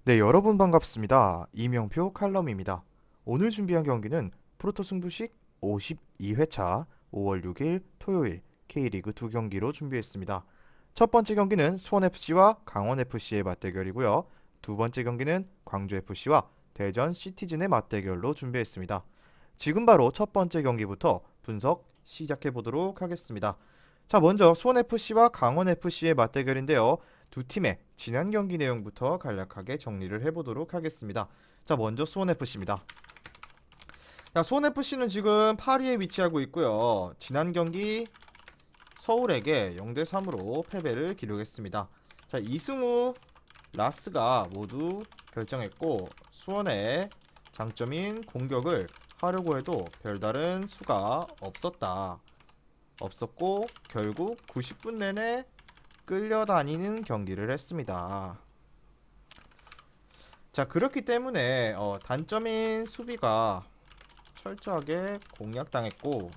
네, 여러분 반갑습니다. 이명표 칼럼입니다. 오늘 준비한 경기는 프로토 승부식 52회차 5월 6일 토요일 K리그 2경기로 준비했습니다. 첫 번째 경기는 수원FC와 강원FC의 맞대결이고요. 두 번째 경기는 광주FC와 대전 시티즌의 맞대결로 준비했습니다. 지금 바로 첫 번째 경기부터 분석 시작해 보도록 하겠습니다. 자, 먼저 수원FC와 강원FC의 맞대결인데요. 두 팀의 지난 경기 내용부터 간략하게 정리를 해보도록 하겠습니다. 자, 먼저 수원FC입니다. 자, 수원FC는 지금 8위에 위치하고 있고요. 지난 경기 서울에게 0대3으로 패배를 기록했습니다. 자, 이승우, 라스가 모두 결정했고 수원의 장점인 공격을 하려고 해도 별다른 수가 없었고 결국 90분 내내 끌려다니는 경기를 했습니다. 자, 그렇기 때문에 단점인 수비가 철저하게 공략당했고,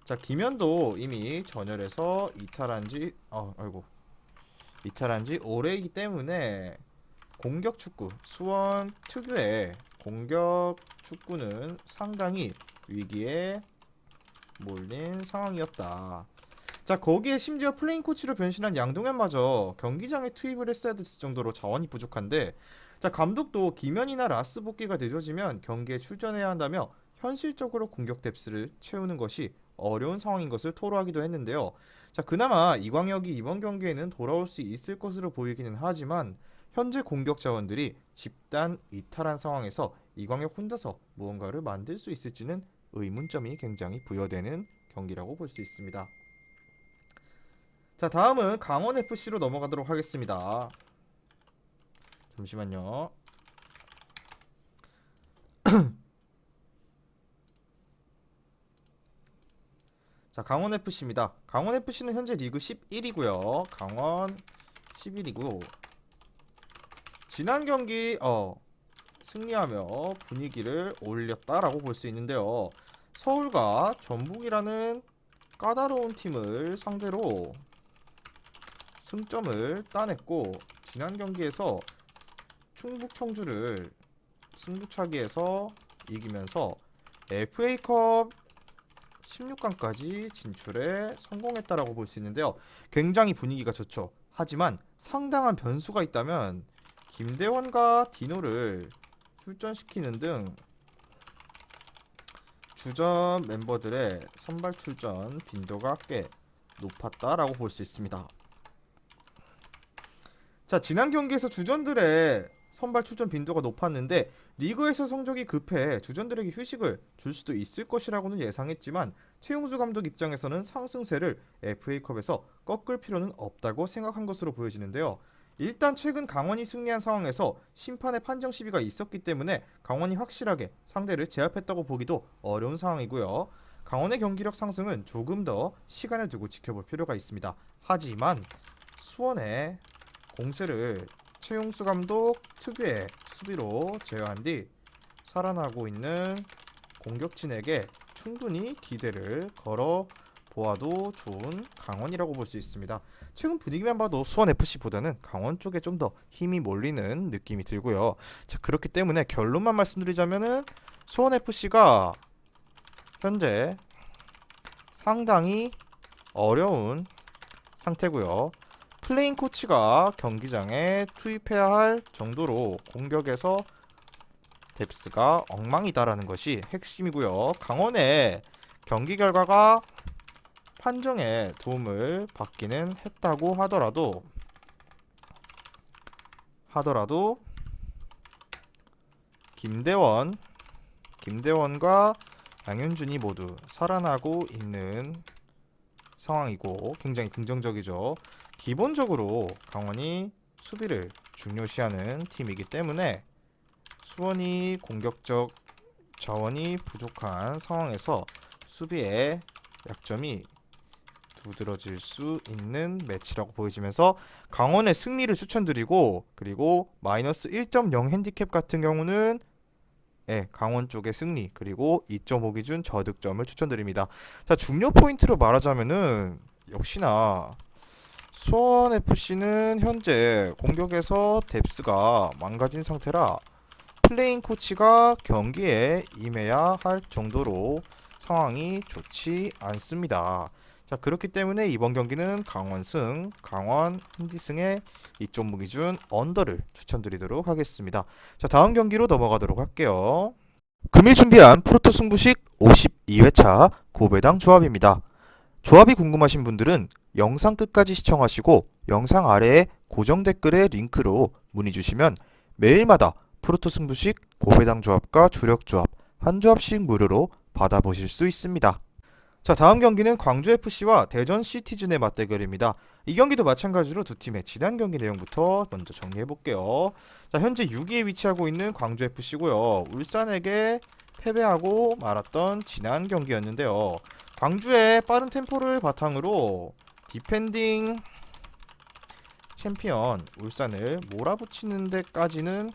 자, 김현도 이미 전열에서 이탈한 지 오래이기 때문에 공격 축구, 수원 특유의 공격 축구는 상당히 위기에 몰린 상황이었다. 자, 거기에 심지어 플레인 코치로 변신한 양동현마저 경기장에 투입을 했어야 됐을 정도로 자원이 부족한데, 자, 감독도 김현이나 라스 복귀가 늦어지면 경기에 출전해야 한다며 현실적으로 공격 뎁스를 채우는 것이 어려운 상황인 것을 토로하기도 했는데요. 자, 그나마 이광혁이 이번 경기에는 돌아올 수 있을 것으로 보이기는 하지만 현재 공격 자원들이 집단 이탈한 상황에서 이광혁 혼자서 무언가를 만들 수 있을지는 의문점이 굉장히 부여되는 경기라고 볼 수 있습니다. 자, 다음은 강원FC로 넘어가도록 하겠습니다. 잠시만요. 자, 강원FC입니다. 강원FC는 현재 리그 11이고요. 강원 11이고 지난 경기 승리하며 분위기를 올렸다라고 볼 수 있는데요. 서울과 전북이라는 까다로운 팀을 상대로 승점을 따냈고 지난 경기에서 충북 청주를 승부차기에서 이기면서 FA컵 16강까지 진출에 성공했다라고 볼 수 있는데요. 굉장히 분위기가 좋죠. 하지만 상당한 변수가 있다면 김대원과 디노를 출전시키는 등 주전 멤버들의 선발 출전 빈도가 꽤 높았다라고 볼 수 있습니다. 자, 지난 경기에서 주전들의 선발 출전 빈도가 높았는데 리그에서 성적이 급해 주전들에게 휴식을 줄 수도 있을 것이라고는 예상했지만 최용수 감독 입장에서는 상승세를 FA컵에서 꺾을 필요는 없다고 생각한 것으로 보여지는데요. 일단 최근 강원이 승리한 상황에서 심판의 판정 시비가 있었기 때문에 강원이 확실하게 상대를 제압했다고 보기도 어려운 상황이고요. 강원의 경기력 상승은 조금 더 시간을 두고 지켜볼 필요가 있습니다. 하지만 수원의 공세를 최용수 감독 특유의 수비로 제어한 뒤 살아나고 있는 공격진에게 충분히 기대를 걸어 보아도 좋은 강원이라고 볼 수 있습니다. 최근 분위기만 봐도 수원 FC보다는 강원 쪽에 좀 더 힘이 몰리는 느낌이 들고요. 자, 그렇기 때문에 결론만 말씀드리자면은 수원 FC가 현재 상당히 어려운 상태고요. 플레인 코치가 경기장에 투입해야 할 정도로 공격에서 뎁스가 엉망이다라는 것이 핵심이고요. 강원의 경기 결과가 판정에 도움을 받기는 했다고 하더라도 김대원과 양현준이 모두 살아나고 있는 상황이고 굉장히 긍정적이죠. 기본적으로 강원이 수비를 중요시하는 팀이기 때문에 수원이 공격적 자원이 부족한 상황에서 수비의 약점이 두드러질 수 있는 매치라고 보여지면서 강원의 승리를 추천드리고, 그리고 마이너스 1.0 핸디캡 같은 경우는 강원 쪽의 승리, 그리고 2.5 기준 저득점을 추천드립니다. 자, 중요 포인트로 말하자면은 역시나 수원FC는 현재 공격에서 뎁스가 망가진 상태라 플레잉 코치가 경기에 임해야 할 정도로 상황이 좋지 않습니다. 자, 그렇기 때문에 이번 경기는 강원승, 강원 핸디승의 2.5 기준 언더를 추천드리도록 하겠습니다. 자, 다음 경기로 넘어가도록 할게요. 금일 준비한 프로토 승부식 52회차 고배당 조합입니다. 조합이 궁금하신 분들은 영상 끝까지 시청하시고 영상 아래에 고정 댓글에 링크로 문의 주시면 매일마다 프로토 승부식 고배당 조합과 주력 조합 한 조합씩 무료로 받아보실 수 있습니다. 자, 다음 경기는 광주FC와 대전 시티즌의 맞대결입니다. 이 경기도 마찬가지로 두 팀의 지난 경기 내용부터 먼저 정리해볼게요. 자, 현재 6위에 위치하고 있는 광주FC고요. 울산에게 패배하고 말았던 지난 경기였는데요. 광주의 빠른 템포를 바탕으로 디펜딩 챔피언 울산을 몰아붙이는 데까지는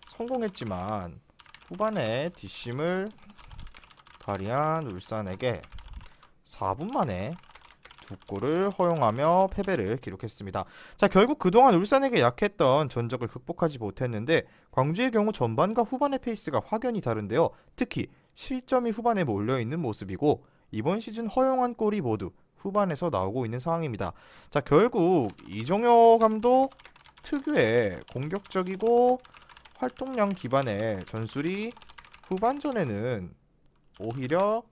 성공했지만 후반에 뒷심을 발휘한 울산에게 4분 만에 두 골을 허용하며 패배를 기록했습니다. 자, 결국 그동안 울산에게 약했던 전적을 극복하지 못했는데 광주의 경우 전반과 후반의 페이스가 확연히 다른데요. 특히 실점이 후반에 몰려있는 모습이고 이번 시즌 허용한 골이 모두 후반에서 나오고 있는 상황입니다. 자, 결국 이정효 감독 특유의 공격적이고 활동량 기반의 전술이 후반전에는 오히려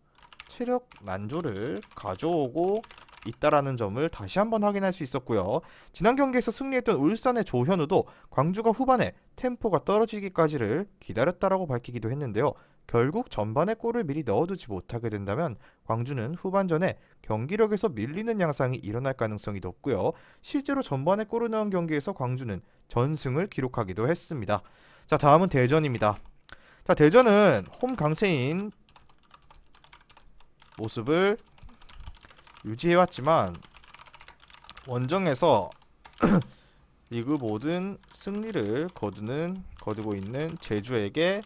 체력 난조를 가져오고 있다라는 점을 다시 한번 확인할 수 있었고요. 지난 경기에서 승리했던 울산의 조현우도 광주가 후반에 템포가 떨어지기까지를 기다렸다라고 밝히기도 했는데요. 결국 전반에 골을 미리 넣어두지 못하게 된다면 광주는 후반전에 경기력에서 밀리는 양상이 일어날 가능성이 높고요. 실제로 전반에 골을 넣은 경기에서 광주는 전승을 기록하기도 했습니다. 자, 다음은 대전입니다. 자, 대전은 홈 강세인 모습을 유지해왔지만 원정에서 리그 모든 승리를 거두고 있는 제주에게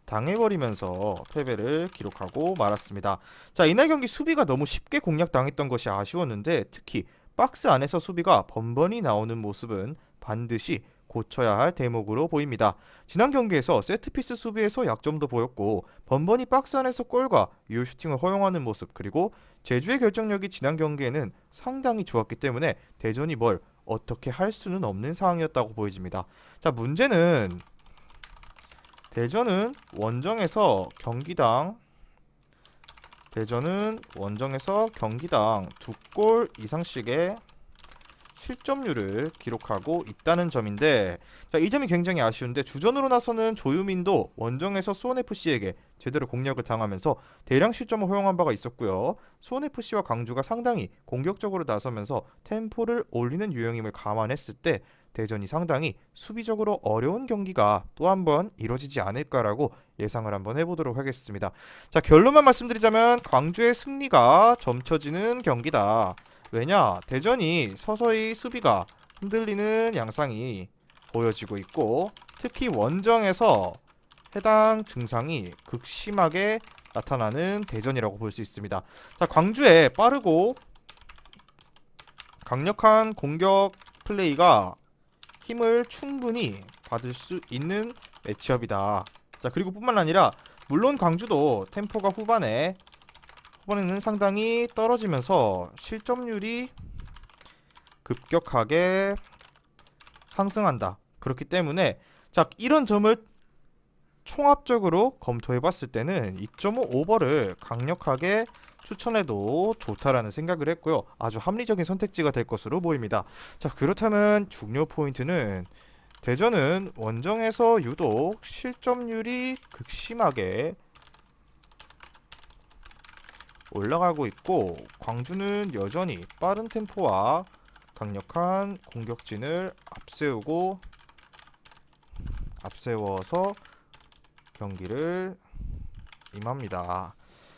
당해버리면서 패배를 기록하고 말았습니다. 자, 이날 경기 수비가 너무 쉽게 공략당했던 것이 아쉬웠는데 특히 박스 안에서 수비가 번번이 나오는 모습은 반드시 고쳐야 할 대목으로 보입니다. 지난 경기에서 세트피스 수비에서 약점도 보였고 번번이 박스 안에서 골과 유효 슈팅을 허용하는 모습, 그리고 제주의 결정력이 지난 경기에는 상당히 좋았기 때문에 대전이 뭘 어떻게 할 수는 없는 상황이었다고 보여집니다. 자, 문제는 대전은 원정에서 경기당 2골 이상씩의 실점률을 기록하고 있다는 점인데, 자, 이 점이 굉장히 아쉬운데 주전으로 나서는 조유민도 원정에서 수원FC에게 제대로 공략을 당하면서 대량 실점을 허용한 바가 있었고요. 수원FC와 광주가 상당히 공격적으로 나서면서 템포를 올리는 유형임을 감안했을 때 대전이 상당히 수비적으로 어려운 경기가 또 한 번 이뤄지지 않을까라고 예상을 한번 해보도록 하겠습니다. 자, 결론만 말씀드리자면 광주의 승리가 점쳐지는 경기다. 왜냐? 대전이 서서히 수비가 흔들리는 양상이 보여지고 있고 특히 원정에서 해당 증상이 극심하게 나타나는 대전이라고 볼 수 있습니다. 자, 광주의 빠르고 강력한 공격 플레이가 힘을 충분히 받을 수 있는 매치업이다. 자, 그리고 뿐만 아니라 물론 광주도 템포가 후반에는 상당히 떨어지면서 실점률이 급격하게 상승한다. 그렇기 때문에 자, 이런 점을 총합적으로 검토해봤을 때는 2.5 오버를 강력하게 추천해도 좋다라는 생각을 했고요. 아주 합리적인 선택지가 될 것으로 보입니다. 자, 그렇다면 중요 포인트는 대전은 원정에서 유독 실점률이 극심하게 올라가고 있고 광주는 여전히 빠른 템포와 강력한 공격진을 앞세워서 경기를 임합니다.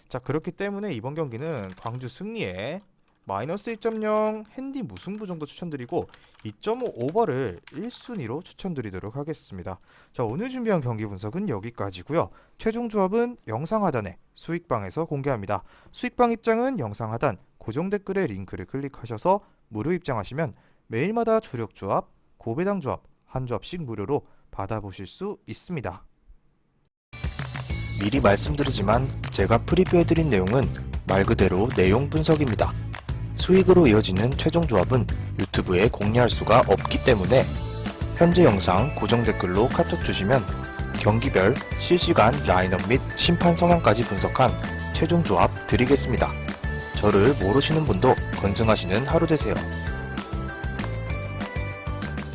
자, 그렇기 때문에 이번 경기는 광주 승리에 마이너스 1.0 핸디 무승부 정도 추천드리고 2.5 오버를 1순위로 추천드리도록 하겠습니다. 자, 오늘 준비한 경기 분석은 여기까지고요. 최종 조합은 영상 하단에 수익방에서 공개합니다. 수익방 입장은 영상 하단 고정 댓글에 링크를 클릭하셔서 무료 입장하시면 매일마다 주력 조합, 고배당 조합 한 조합씩 무료로 받아보실 수 있습니다. 미리 말씀드리지만 제가 프리뷰해드린 내용은 말 그대로 내용 분석입니다. 수익으로 이어지는 최종 조합은 유튜브에 공개할 수가 없기 때문에 현재 영상 고정 댓글로 카톡 주시면 경기별 실시간 라인업 및 심판 성향까지 분석한 최종 조합 드리겠습니다. 저를 모르시는 분도 건승하시는 하루 되세요.